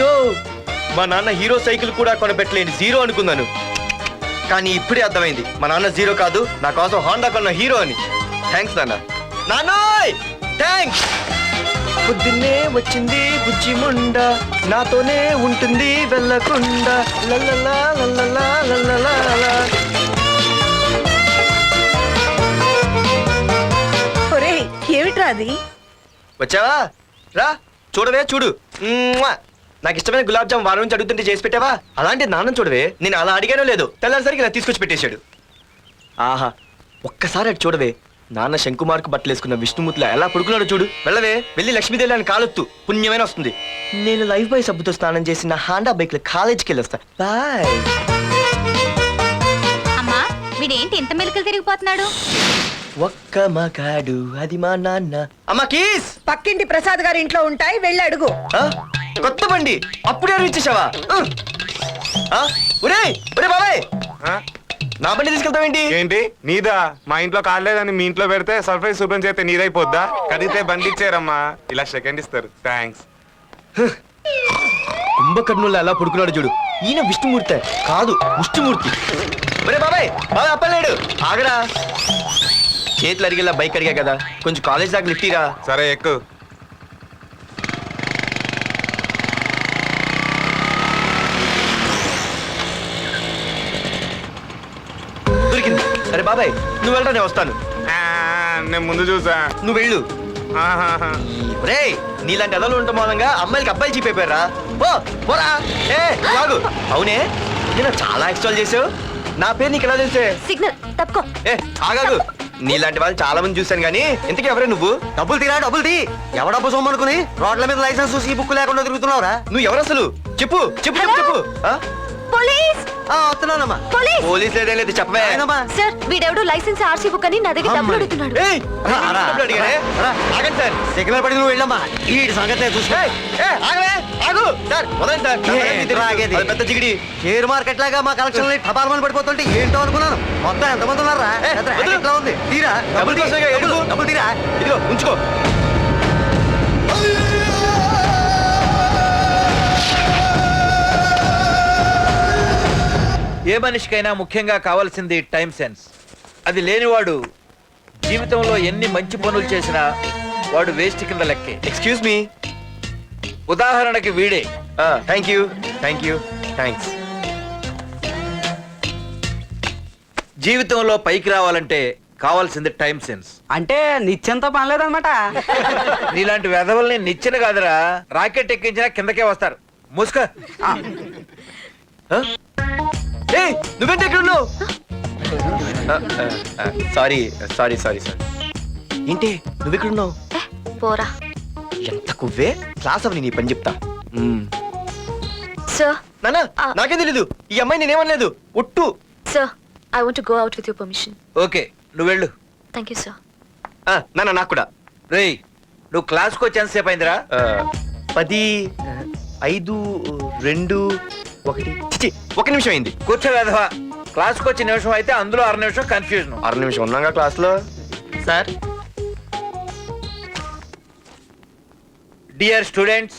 అయ్యో మా నాన్న హీరో సైకిల్ కూడా కొనబెట్టలేని జీరో అనుకున్నాను. కానీ ఇప్పుడే అర్థమైంది మా నాన్న జీరో కాదు, నా కోసం హోండా కొన్న హీరో అని. థ్యాంక్స్ నాన్న. నాన్నోయ్ థ్యాంక్స్. పొద్దున్నే వచ్చింది బుజ్జి ముండ, నాతోనే ఉంటుంది వెళ్ళకుండా. లల్లలా లల్లలా లల్లలా. ఒరేయ్ ఏమిట్రా అది? వచ్చావా? రా చూడవే చూడు. నాకు ఇష్టమైన గులాబ్ జామ్ వారం నుంచి అడుగుతుంటే చేసి పెట్టావా? అలాంటి నాన్న చూడవే, నేను అలా అడిగానో లేదు తెల్లారిసరికి ఇలా తీసుకొచ్చి పెట్టేశాడు. ఆహా ఒక్కసారి అటు చూడవే, నాన్న శంకుమార్కు బట్టలు వేసుకున్న విష్ణుమూర్తిలో ఎలా పడుకున్నాడో చూడు. వెళ్ళవే, వెళ్ళి లక్ష్మీదేవి అని కాలొత్తు, పుణ్యమైన వస్తుంది. నేను లైఫ్ బాయ్ సబ్బుతో స్నానం చేసి నా హాండా బైక్ లో కాలేజీకి వెళ్ళొస్తా. బాయ్. అమ్మా వీడేంటి ఇంత మెలికలు తిరిగిపోతున్నాడు? ఒక్క మగాడు అది మా నాన్న. అమ్మా కీస్ పక్కింటి ప్రసాద్ గారి ఇంట్లో ఉంటాయి, వెళ్ళి అడుగు. కొత్త బండి అప్పుడే అరివిచ్చేసావా? ఒరే ఒరే బాబాయ్, నా బండి తీసుకెళ్తావేంటి? ఏంటి నీదా? మా ఇంట్లో కాలేదని మీ ఇంట్లో పెడితే సర్ప్రైజ్ శుభ్రం చేస్తే నీదైపోద్దా? కడిగితే బండి ఇచ్చారమ్మా, ఇలా సెకండ్ ఇస్తారు. థ్యాంక్స్. కుంభకర్ణుల్లో ఎలా పడుకున్నాడు చూడు. ఈయన విష్ణుమూర్తి కాదు ముష్టిమూర్తి. ఒరే బాబాయ్ బాబాయ్ అప్పలేడు, ఆగరా. చేతులు అరిగేలా బైక్ అడిగా కదా, కొంచెం కాలేజ్ దాకా లిఫ్ట్ ఇరా. సరే ఎక్కు. దొరికింది. అరే బాబాయ్ నువ్వు వెళ్ళరా, నేను వస్తాను. నేను ముందు చూసా. నువ్వు వెళ్ళు. ఆహాహా. రే నీలాంటి అదలు ఉండటం మూలంగా అమ్మాయిలకి అబ్బాయిలు చీపైపోయారా? పోరా. ఏ లాగు. అవునే నేను చాలా ఎక్స్ట్రాల్ చేసావు, నా పేరు నీకు ఎలా తెలిసే? సిగ్నల్ తప్పుకో. ఏ ఆగాగు. నీలాంటి వాళ్ళు చాలా మంది చూశాను కానీ ఇంతకీ ఎవరే నువ్వు? డబ్బులు తీరా, డబ్బులు తీ. ఎవడ డబ్బు సొమ్మనుకుని రోడ్ల మీద లైసెన్స్ చూసి బుక్ లేకుండా తిరుగుతున్నావురా? నువ్వు ఎవరు అసలు? చెప్పు చెప్పు చెప్పు చెప్పు. పోలీస్ వస్తున్నానమ్మా. పోలీస్ పోలీస్ లేదేం లేదు చెప్పవే. సార్ వీడెవడు లైసెన్స్ ఆర్సీ బుక్ అని నా దగ్గర డబ్బులు అడుగుతున్నాడు. ఏయ్, డబ్బులు అడిగానే? ఆగండి సార్. సిగ్నల్ పడి నువ్వు వెళ్ళమ్మా, ఈ సంగతి చూసుకో. ఆగవే ఆగు సార్, వదండి సార్. నా ఏ, తెలియదు. ఆగేది. అది పెద్ద జిగిడి. షేర్ మార్కెట్ లాగా మా కలెక్షన్ టపాల్మని పడిపోతుంటే ఏంటో అనుకున్నాను. మొత్తం ఎంతమంది ఉన్నారా? ఎట్లా ఉంది? తీరా డబ్బులు కోసమేగా ఏడుపు. డబ్బులు తీరా. ఇదిగో ఉంచుకో. ఏ మనిషికైనా ముఖ్యంగా కావాల్సింది టైం సెన్స్. అది లేనివాడు జీవితంలో ఎన్ని మంచి పనులు చేసినా వాడు వేస్ట్ కింద లెక్కే. Excuse me. ఉదాహరణకి వీడే. Thank you thank you thanks. జీవితంలో పైకి రావాలంటే కావాల్సింది టైం సెన్స్. అంటే నిత్యంతో పనిలేదన్నమాట. నీలాంటి వెధవల్ని నిచ్చెన కాదురా, రాకెట్ ఎక్కించినా కిందకే వస్తారు. ముసుక. నువ్వేంటి ఎక్కడ ఉన్నావు? Sorry sorry sorry sorry. ఏంటి నువ్వు ఎక్కడ ఉన్నావు? పోరా. ఎంత కువ్వే. క్లాస్ అవని నీ పని చెప్తా. సార్ నానా నాకేం తెలీదు, ఈ అమ్మాయి నేనేమనలేదు ఒట్టు. Sir I want to go out with your permission. Okay నువ్వు వెళ్ళు. Thank you sir. నానా నాకు కూడా. రేయ్ నువ్వు క్లాస్కి వచ్చి ఎంతసేపు అయిందిరా? 10, 5, 2, 1 చిచి 1 నిమిషం అయింది. కూర్చో వెధవా. క్లాస్కి వచ్చి నిమిషం అయితే అందులో 6 నిమిషం కన్ఫ్యూజన్. 6 నిమిషం ఉన్నాగా క్లాస్ లో. సార్ డియర్ స్టూడెంట్స్,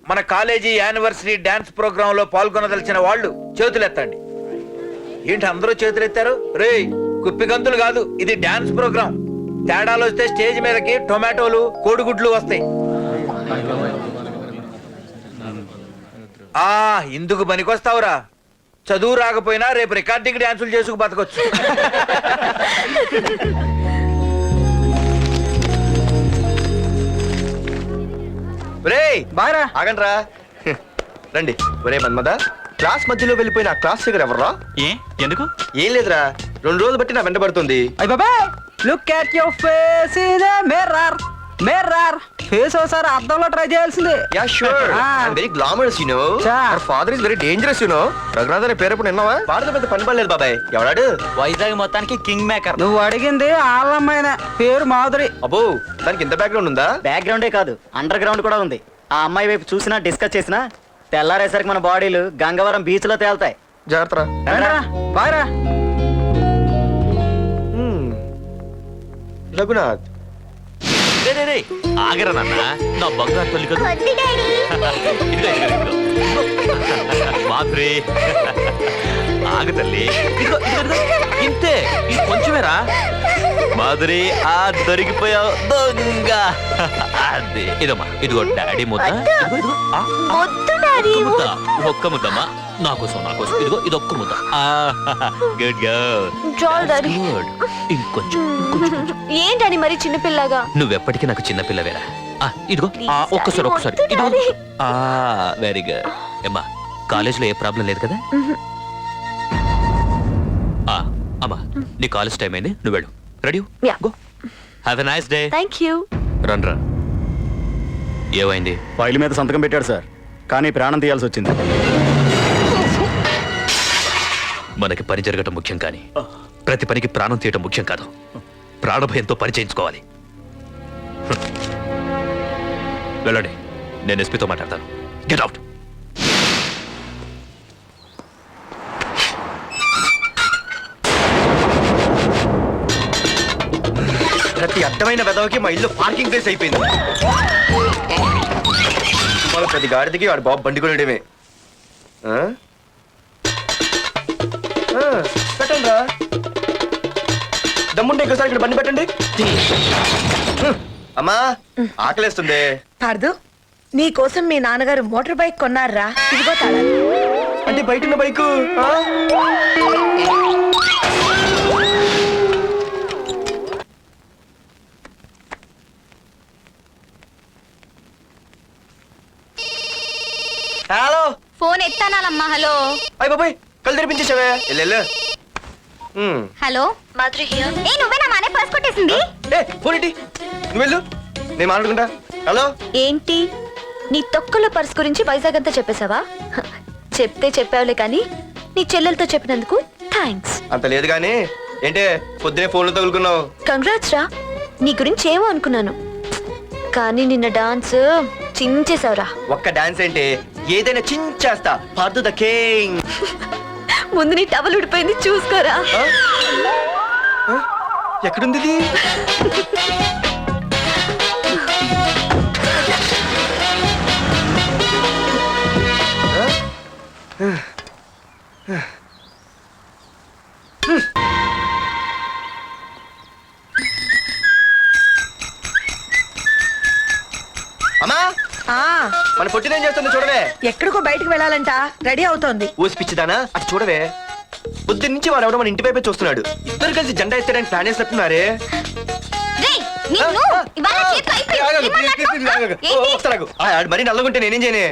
మన కాలేజీ యానివర్సరీ డాన్స్ ప్రోగ్రామ్ లో పాల్గొనదలిచిన వాళ్ళు చేతులెత్తండి. ఏంటి అందరూ చేతులెత్తారు? రేయ్ కుప్పిగంతులు కాదు, ఇది డాన్స్ ప్రోగ్రామ్. తేడాలు వస్తే స్టేజ్ మీదకి టొమాటోలు కోడిగుడ్లు వస్తాయి. ఇందుకు పనికొస్తావురా. చదువు రాకపోయినా రేపు రికార్డింగ్ డాన్సులు చేసుకు బతకొచ్చు. బాగా ఆగండి రా. రండి. ఒరే మన్మద, క్లాస్ మధ్యలో వెళ్ళిపోయిన ఆ క్లాస్ ఫిగర్ ఎవర్రా? ఎందుకు? ఏం లేదురా, 2 రోజులు బట్టి నా వెంట పడుతుంది. Look at your face in a mirror. Mirror face ఒకసారి అద్దంలో ట్రై చేయాల్సిందే. Yeah sure. I'm very glamorous you know. Our father is very dangerous you know. Raghunath అనే పేరు ఎప్పుడు విన్నావా? వాడితో పెద్ద పని పడలేదు బాబాయ్. ఎవడాడు? వైజాగ్ మొత్తానికి కింగ్ మేకర్. నువ్వు అడిగింది ఆళ్ళమ్మాయిన పేరు మాధురి. అబ్బో దానికి ఇంత బ్యాక్గ్రౌండ్ ఉందా? బ్యాక్గ్రౌండే కాదు, అండర్ గ్రౌండ్ కూడా ఉంది. ఆ అమ్మాయి వైపు చూసినా డిస్కస్ చేసినా తెల్లారేసరికి మన బాడీలు గంగవరం బీచ్ లో తేలుతాయి. జాగ్రత్త. బాగా రఘునాథ్ ఆగరా నాన్న, నా బంగారు తల్లి కదా. ఇదిగో, ఇదిగో, ఇదిగో. మాధురి ఆగు తల్లి ఇదిగో, ఇదిగో, ఇదిగో. ఇంతే ఇది కొంచెమేరా మాధురి ఆ దొరికిపోయావు దొంగ అదే ఇదమ్మా ఇదిగో డాడీ ముద్ద ఇదిగో, ఇదిగో. ఆ, వద్దు డాడీ ఒక్క ముద్ద ఒక్క ముద్దమ్మా నా కోసం ఇదిగో ఇది ఒక్క ముద్ద గుడ్ గర్ల్ చాలు డాడీ గుడ్ ఇంకొంచెం ఏంటని మరి చిన్నపిల్లగా నువ్వెప్పటికీ నాకు చిన్న పిల్లవేరా ఇదిగో Please, ఒక్కసారి daddy, ఒక్కసారి వద్దు, ఇదిగో daddy. వెరీ గుడ్ అమ్మా కాలేజీలో ఏ ప్రాబ్లం లేదు కదా అమ్మా నీ కాలేజ్ టైం అయింది నువ్వు వెళ్ళు ready Yeah. Go have a nice day thank you run రా ఏమైంది ఫైల్ మీద సంతకం పెట్టాడు సార్ కానీ ప్రాణం తీయాల్సి వచ్చింది. మనకి పని జరగటం ముఖ్యం కానీ ప్రతి పనికి ప్రాణం తీయటం ముఖ్యం కాదు ప్రాణభయంతో పని చేయించుకోవాలి వెళ్ళండి నేను ఎస్పీతో మాట్లాడతాను గెట్ అవుట్ ప్రతి అడ్డమైన వెదవకి మా ఇల్లు పార్కింగ్ ప్లేస్ అయిపోయింది. వాళ్ళ ప్రతి గాడిదకి వాడు బాబు బండి కొనడమే. పెట్టండి రా దమ్ముంటే ఇంకోసారి ఇక్కడ బండి పెట్టండి. అమ్మా ఆకలేస్తుంది. పార్దు నీ కోసం మీ నాన్నగారు మోటార్ బైక్ కొన్నారా, ఇదిగో తాళాలు. అంటే బయట ఉన్న బైకు హలో ఫోన్ ఎత్తానాలమ్మా. హలో అయ్య బాబాయ్ కళ్ళు తెరిపించేసావే వెళ్ళు. Hello Madhuri here. ఏ నువ్వేనా మానే పర్స్ కొట్టేసింది? ఏ ఫోన్ ఏంటి నువ్వు వెళ్ళు నేను మాట్లాడుకుంటా. హలో ఏంటి నీ తొక్కల పర్స్ గురించి వైజాగ్ అంతా చెప్పేశావా? చెప్తే చెప్పావులే కానీ నీ చెల్లెలతో చెప్పినందుకు థ్యాంక్స్. అంత లేదు కానీ ఏంటే పొద్దునే ఫోన్లో తగులుకున్నావు. కంగ్రాట్స్ రా. నీ గురించి ఏమో అనుకున్నాను కానీ నిన్న డాన్స్ చించేశావురా. ఒక్క డాన్స్ ఏంటి ఏదైనా చించేస్తా. Pardhu the king. ముందు నీ టవల్ ఉడిపోయింది చూసుకోరా. ఎక్కడుంది ఇది? అమ్మా ఆ మన పొట్టినేం చేస్తుంది చూడవే. ఎక్కడికో బయటకు వెళ్ళాలంట, రెడీ అవుతోంది. ఊసి పిచ్చిదానా అది చూడవే. పొద్దున్న నుంచి వాడు ఎవడో మన ఇంటి వైపే చూస్తున్నాడు. ఇద్దరు కలిసి జెండా ఎత్తడానికి ప్లాన్ వేస్తున్నట్టున్నారే. ఒకసారి ఆగు. మరి నల్లగుంటే నేనేం చేయనే.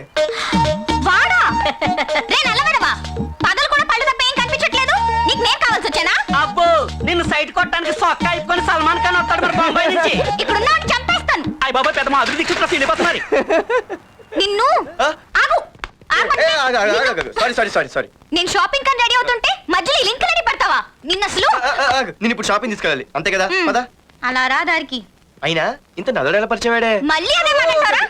అబ్బో నిన్ను సైట్ కొట్టడానికి సొక్క అయిపోయి సల్మాన్ ఖాన్ వస్తాడు మరి బొంబాయి నుంచి. అయ్య బాబా పెద్ద మా అభివృద్ధి చుట్టూ ఫీల్ అయిపోతున్నారు. నిన్ను సారీ నేను షాపింగ్ కని రెడీ అవుతుంటే మధ్యలో లింక్ రెడీ పడతావా? నిన్న అసలు నేను ఇప్పుడు షాపింగ్ తీసుకెళ్ళాలి అంతే కదా పదా. అలా రా దారికి. అయినా ఇంత నల్లడు ఎలా పరిచయం వాడే. మళ్ళీ అదే మాట్లాడతారా?